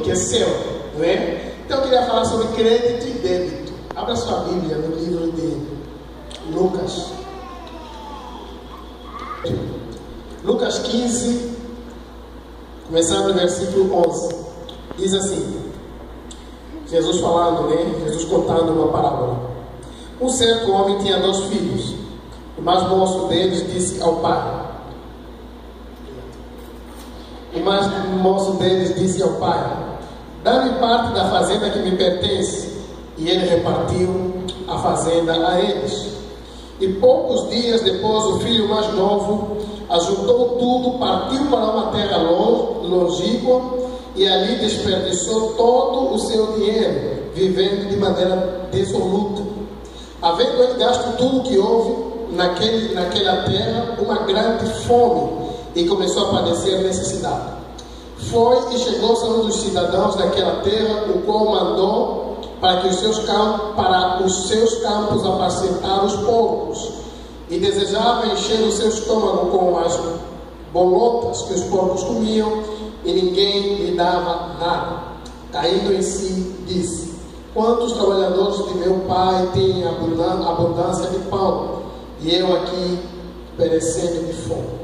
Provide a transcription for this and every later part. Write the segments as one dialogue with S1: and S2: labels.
S1: porque é seu, não é? Então eu queria falar sobre crédito e débito. Abra sua Bíblia no livro de Lucas. Lucas 15, começando no versículo 11. Diz assim, Jesus falando, né? Jesus contando uma parábola. Um certo homem tinha 2 filhos. O mais moço deles disse ao pai, dá-me parte da fazenda que me pertence. E ele repartiu a fazenda a eles. E poucos dias depois, o filho mais novo ajuntou tudo, partiu para uma terra longínqua e ali desperdiçou todo o seu dinheiro, vivendo de maneira dissoluta. Havendo ele gasto tudo que houve naquela terra, uma grande fome, e começou a padecer necessidade. Foi e chegou-se a um dos cidadãos daquela terra, o qual mandou para os seus campos apacentar os porcos, e desejava encher o seu estômago com as bolotas que os porcos comiam, e ninguém lhe dava nada. Caindo em si, disse: quantos trabalhadores de meu pai têm abundância de pão, e eu aqui perecendo de fome.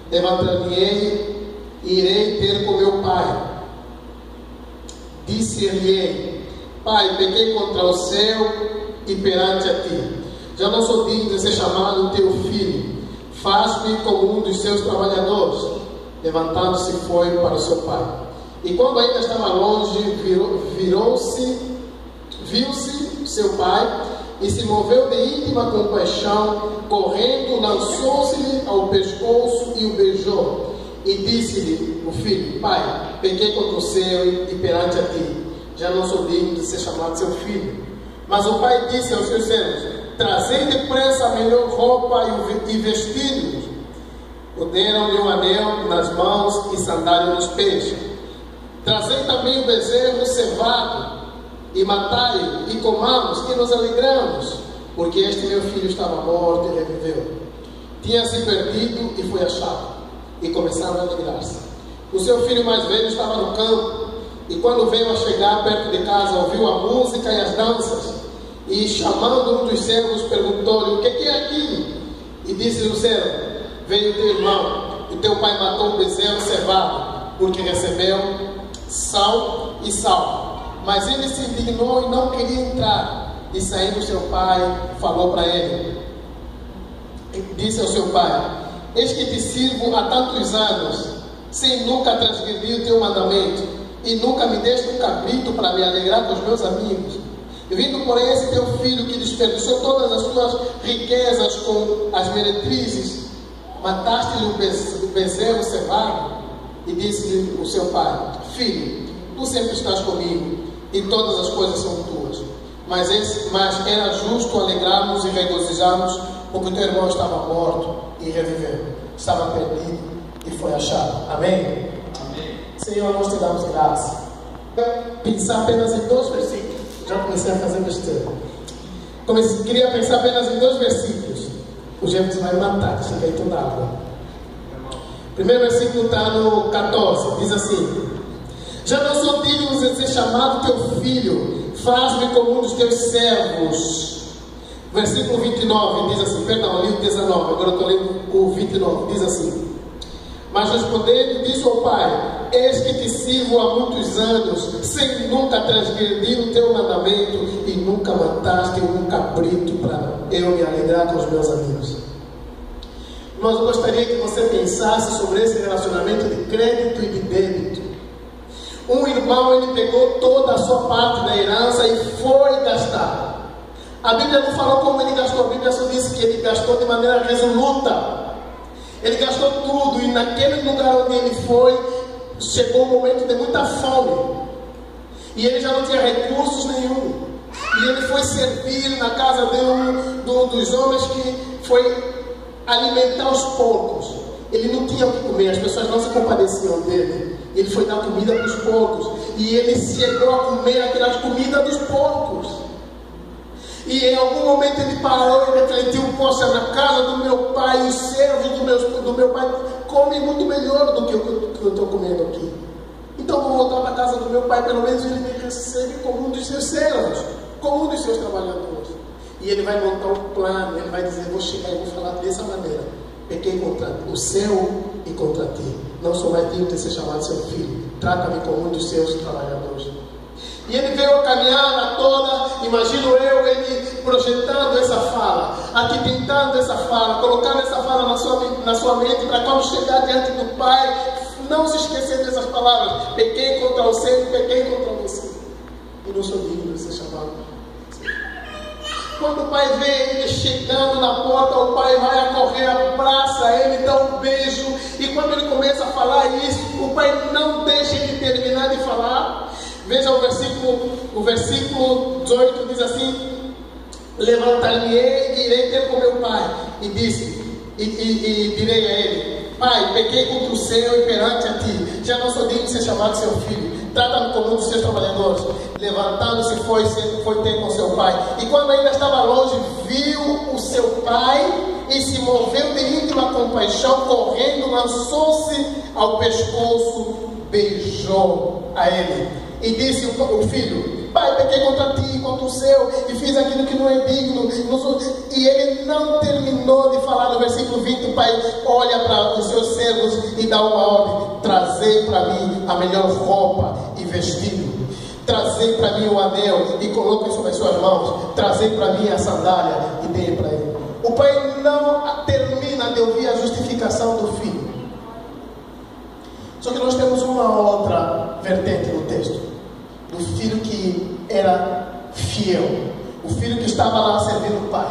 S1: Levantar-me-ei e irei ter com meu pai. Disse-lhe: Pai, pequei contra o céu e perante a ti. Já não sou digno de ser chamado teu filho. Faz-me como um dos seus trabalhadores. Levantando-se, foi para o seu pai. E quando ainda estava longe, viu-se seu pai e se moveu de íntima compaixão, correndo, lançou-se-lhe ao pescoço e o beijou. E disse-lhe o filho: Pai, pequei contra o céu e perante a ti. Já não sou digno de ser chamado seu filho. Mas o pai disse aos seus servos: trazei depressa a melhor roupa e vestidos. Deram-lhe um anel nas mãos e sandália nos pés. Trazei também o bezerro cevado e matai-o, e comamos, e nos alegramos, porque este meu filho estava morto e reviveu. Tinha se perdido e foi achado, e começaram a alegrar-se. O seu filho mais velho estava no campo, e quando veio a chegar perto de casa, ouviu a música e as danças, e chamando um dos servos, perguntou-lhe: o que é aquilo? E disse-lhe o servo: veio teu irmão, e teu pai matou o bezerro cevado, porque recebeu sal e sal. Mas ele se indignou e não queria entrar. E saindo seu pai, falou para ele, disse ao seu pai: eis que te sirvo há tantos anos, sem nunca transgredir o teu mandamento, e nunca me deste um cabrito para me alegrar com os meus amigos. Vindo, porém, esse teu filho que desperdiçou todas as suas riquezas com as meretrizes, mataste-lhe o bezerro cevado. E disse-lhe o seu pai: filho, tu sempre estás comigo, e todas as coisas são tuas. Mas era justo alegrarmos e regozijarmos, porque teu irmão estava morto e reviveu, estava perdido e foi achado. Amém? Amém. Senhor, nós te damos graça. Pensar apenas em 2 versículos. Já comecei a fazer besteira. Queria pensar apenas em 2 versículos. O James vai me matar, deixa eu tudo na água. O primeiro versículo está no 14, diz assim: já não sou digno de ser chamado teu filho, faz-me como um dos teus servos. Versículo 29 diz assim, perdão, li o 19, agora eu estou lendo o 29, diz assim: mas respondendo, disse ao pai: eis que te sirvo há muitos anos, sem nunca transgredir o teu mandamento, e nunca mataste um cabrito para eu me alegrar com os meus amigos. Mas eu gostaria que você pensasse sobre esse relacionamento de crédito e de débito. Um irmão, ele pegou toda a sua parte da herança e foi gastar. A Bíblia não falou como ele gastou, a Bíblia só disse que ele gastou de maneira resoluta. Ele gastou tudo, e naquele lugar onde ele foi, chegou um momento de muita fome. E ele já não tinha recursos nenhum. E ele foi servir na casa de um dos homens que foi alimentar os porcos. Ele não tinha o que comer, as pessoas não se compadeciam dele. Ele foi dar comida para os porcos, e ele chegou a comer aquelas comidas dos porcos. E em algum momento ele parou e refletiu: poxa, na casa do meu pai, os servos do meu pai comem muito melhor do que eu estou comendo aqui. Então vou voltar para a casa do do meu pai, pelo menos ele me recebe como um dos seus servos, como um dos seus trabalhadores. E ele vai montar um plano, ele vai dizer, vou chegar e vou falar dessa maneira. Pequei contra o céu e contra ti. Não sou mais digno de ser chamado seu filho. Trata-me como um dos seus trabalhadores. E ele veio a caminhada toda, imagino eu, ele projetando essa fala, arquitetando essa fala, colocando essa fala na sua mente, para quando chegar diante do Pai, não se esquecer dessas palavras. Pequei contra o céu e pequei contra você. E não sou digno de ser chamado. Quando o pai vê ele chegando na porta, o pai vai a correr, abraça ele, dá um beijo. E quando ele começa a falar isso, o pai não deixa ele terminar de falar. Veja o versículo 18 diz assim: levantar-me-ei e irei ter com meu pai. E disse, e direi a ele: Pai, pequei contra o céu e perante a ti. Já não sou digno de ser chamado seu filho. Trata-me como um dos seus trabalhadores. Levantando-se foi ter com seu pai. E quando ainda estava longe, viu o seu pai e se moveu de íntima compaixão, correndo, lançou-se ao pescoço, beijou a ele. E disse o filho: Pai, pequei contra ti, contra o céu, e fiz aquilo que não é digno. E ele não terminou de falar no versículo 20. O pai olha para os seus servos e dá uma ordem: trazei para mim a melhor roupa e vestido. Trazei para mim o anel e coloquem sobre as suas mãos. Trazei para mim a sandália e deem para ele. O pai não termina de ouvir a justificação do filho. Só que nós temos uma outra vertente no texto. Do filho que era fiel. O filho que estava lá servindo o pai.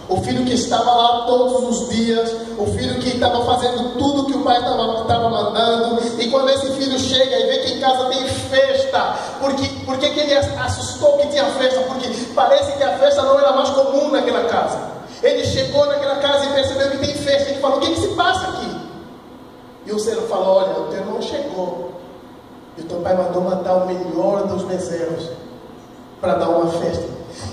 S1: O filho que estava lá todos os dias. O filho que estava fazendo tudo que o pai estava mandando. E quando esse filho chega e vê que em casa tem festa. Por que ele assustou que tinha festa? Porque parece que a festa não era mais comum naquela casa. Ele chegou naquela casa e percebeu que tem festa. Ele falou: o que se passa aqui? E o servo falou: olha, o teu irmão chegou. E o teu pai mandou matar o melhor dos bezerros para dar uma festa.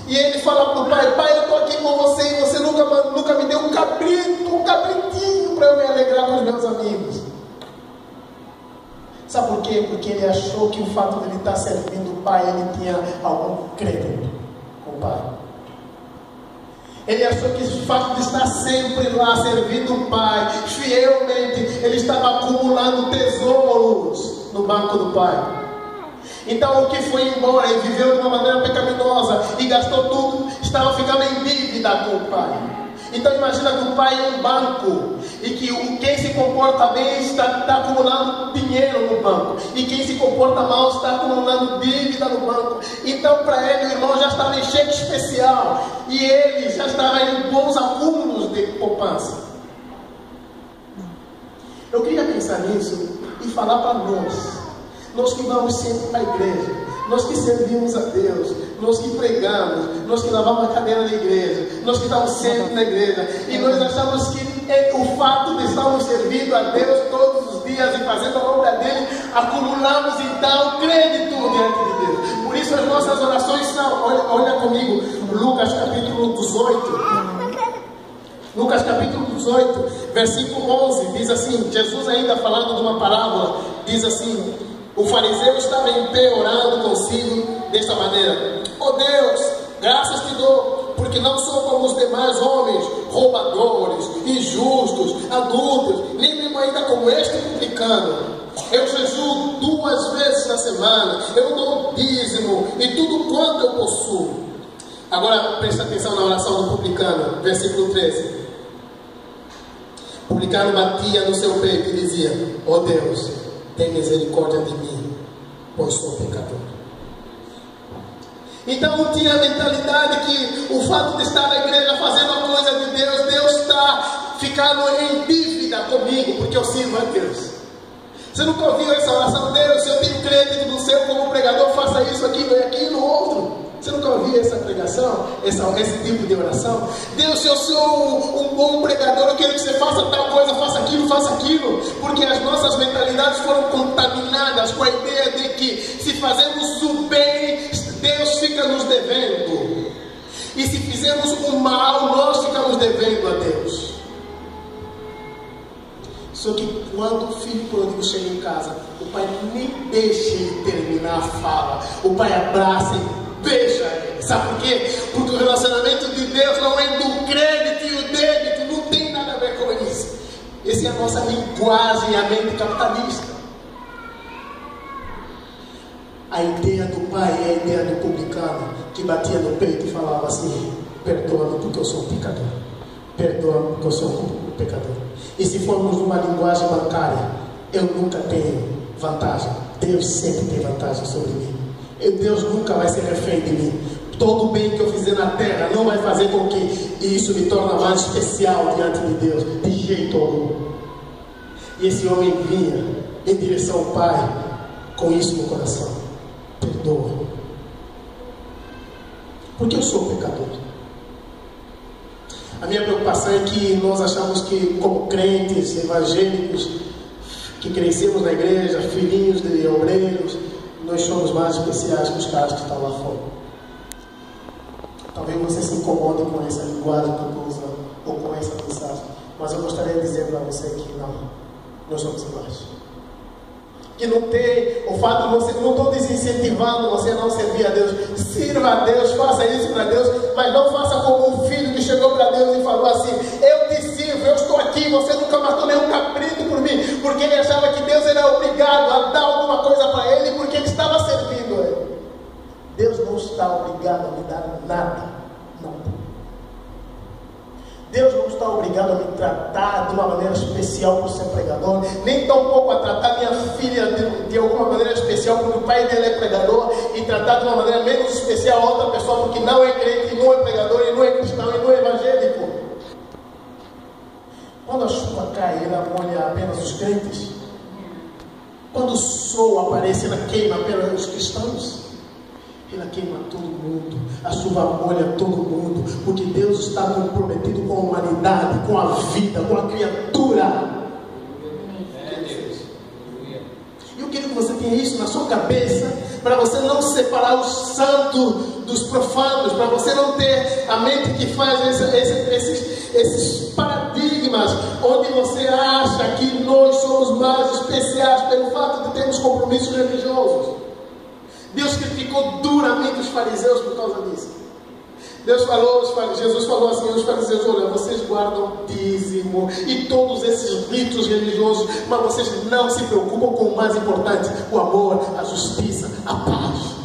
S1: E ele fala para o pai: pai, eu estou aqui com você e você nunca me deu um cabritinho para eu me alegrar com os meus amigos. Sabe por quê? Porque ele achou que o fato de ele estar servindo o pai, ele tinha algum crédito com o pai. Ele achou que o fato de estar sempre lá servindo o pai, fielmente, ele estava acumulando tesouros no banco do pai. Então o que foi embora e viveu de uma maneira pecaminosa e gastou tudo, estava ficando em dívida com o pai. Então imagina que o pai é um banco e que quem se comporta bem está acumulando dinheiro no banco, e quem se comporta mal está acumulando dívida no banco. Então para ele o irmão já estava em cheque especial e ele já estava em bons acúmulos de poupança. Eu queria pensar nisso e falar para nós que vamos sempre para a igreja, nós que servimos a Deus, nós que pregamos, nós que lavamos a cadeira na igreja, nós que estamos sempre na igreja, e nós achamos que o fato de estarmos servindo a Deus todos os dias e fazendo a obra dele, acumulamos então crédito diante de Deus. Por isso as nossas orações são, olha comigo, Lucas capítulo 18. Lucas capítulo 18, versículo 11, diz assim, Jesus ainda falando de uma parábola, diz assim: o fariseu estava em pé orando consigo desta maneira: ó Deus, graças te dou, porque não sou como os demais homens, roubadores, injustos, adúlteros, nem mesmo ainda como este publicano. Eu jejuo 2 vezes na semana, eu dou dízimo e tudo quanto eu possuo. Agora presta atenção na oração do publicano, versículo 13. O publicano batia no seu peito e dizia: ó Deus, tem misericórdia de mim, pois sou pecador. Então tinha a mentalidade que o fato de estar na igreja fazendo a coisa de Deus, Deus está ficando em dívida comigo, porque eu sirvo a Deus. Você nunca ouviu essa oração? Deus, se eu tenho crédito do céu como pregador, faça isso, aquilo e aquilo, outro. Você nunca ouviu essa pregação? Esse tipo de oração? Deus, se eu sou um bom pregador, eu quero que você faça tal coisa, faça aquilo. Porque as nossas mentalidades foram contaminadas com a ideia de que se fazemos o bem, Deus fica nos devendo. E se fizermos o mal, nós ficamos devendo a Deus. Só que quando o filho pródigo chega em casa, o pai nem deixa ele terminar a fala. O pai abraça e beija ele. Sabe por quê? Porque o relacionamento de Deus não é do crédito e o débito, não tem nada a ver com isso. Essa é a nossa linguagem, a mente capitalista. A ideia do pai é a ideia do publicano, que batia no peito e falava assim: perdoa-me porque eu sou um pecador. Perdoa-me porque eu sou um pecador. E se formos numa linguagem bancária, eu nunca tenho vantagem. Deus sempre tem vantagem sobre mim. Deus nunca vai ser refém de mim. Todo o bem que eu fizer na terra não vai fazer com que isso me torne mais especial diante de Deus, de jeito algum. E esse homem vinha em direção ao pai com isso no coração: perdoa, porque eu sou pecador. A minha preocupação é que nós achamos que, como crentes evangélicos que crescemos na igreja, filhinhos de obreiros, nós somos mais especiais que os caras que estão lá fora. Talvez você se incomode com essa linguagem que eu estou usando, ou com essa mensagem, mas eu gostaria de dizer para você que não, nós somos iguais. Que não tem o fato de você, não estou desincentivando você a não servir a Deus. Sirva a Deus, faça isso para Deus, mas não faça como um filho que chegou para Deus e falou assim: eu te sirvo, eu estou aqui, você nunca matou nenhum cabrito por mim, porque ele achava que Deus era obrigado a dar alguma coisa para ele, porque ele estava servindo a ele. Deus não está obrigado a me dar nada, nada. Deus não está obrigado a me tratar de uma maneira especial por ser pregador, nem tampouco a tratar minha filha de alguma maneira especial porque o pai dela é pregador, e tratar de uma maneira menos especial a outra pessoa porque não é crente, não é pregador, e não é cristão, e não é evangélico. Quando a chuva cai, ela molha apenas os crentes. Quando o sol aparece, ela queima apenas os cristãos. Ela queima todo mundo, a chuva molha todo mundo, porque Deus está comprometido com a humanidade, com a vida, com a criatura. E eu quero que você tenha isso na sua cabeça, para você não separar o santo dos profanos, para você não ter a mente que faz esses paradigmas, onde você acha que nós somos mais especiais pelo fato de termos compromissos religiosos. Deus criticou duramente os fariseus por causa disso. Jesus falou assim aos fariseus: olha, vocês guardam dízimo e todos esses ritos religiosos, mas vocês não se preocupam com o mais importante: o amor, a justiça, a paz.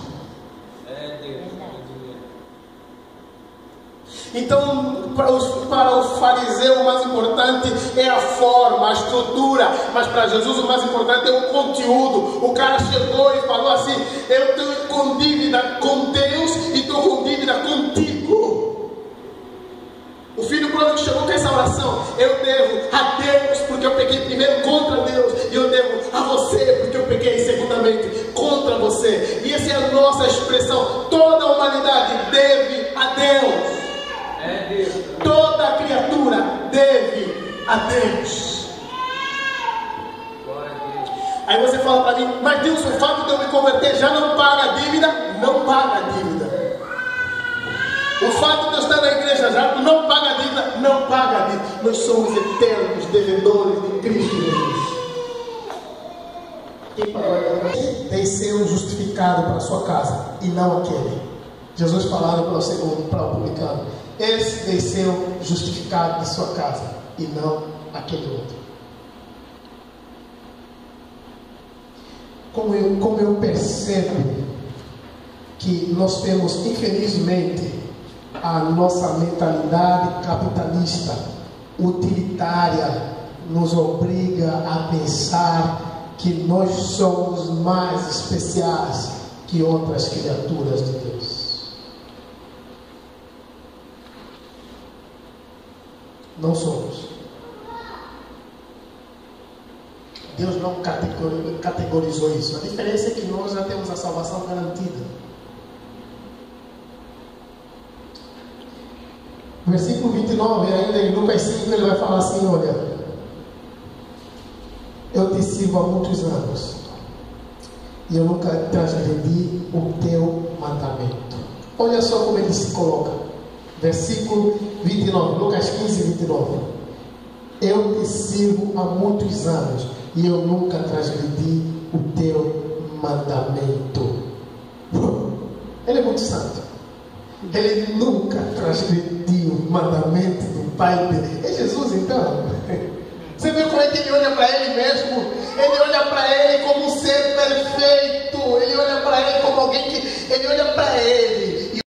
S1: Então, para o fariseu o mais importante é a forma, a estrutura, mas para Jesus o mais importante é o conteúdo. O cara chegou e falou assim: eu estou com dívida com Deus e estou com dívida contigo. O filho pródigo chegou com essa oração: eu devo a Deus porque eu pequei primeiro contra Deus, e eu devo a você porque eu pequei segundamente contra você. E essa é a nossa expressão. Toda a humanidade deve a Deus. Toda a criatura deve a Deus. Aí você fala para mim: mas Deus, o fato de eu me converter já não paga a dívida? Não paga a dívida. O fato de eu estar na igreja já não paga a dívida? Não paga a dívida. Nós somos eternos devedores de Cristo Jesus. Quem pagou a dívida tem ser justificado para a sua casa e não aquele. Jesus falava para o segundo, para o publicano: esse desceu justificado de sua casa e não aquele outro. Como eu percebo que nós temos, infelizmente, a nossa mentalidade capitalista, utilitária, nos obriga a pensar que nós somos mais especiais que outras criaturas de Deus. Não somos. Deus não categorizou isso. A diferença é que nós já temos a salvação garantida. Versículo 29, ainda em Lucas 5, ele vai falar assim: olha, eu te sirvo há muitos anos e eu nunca transgredi o teu mandamento. Olha só como ele se coloca. Versículo 29, Lucas 15, 29. Eu te sirvo há muitos anos e eu nunca transgredi o teu mandamento. Ele é muito santo. Ele nunca transgrediu o mandamento do Pai dele. É Jesus, então. Você vê como é que ele olha para ele mesmo? Ele olha para ele como um ser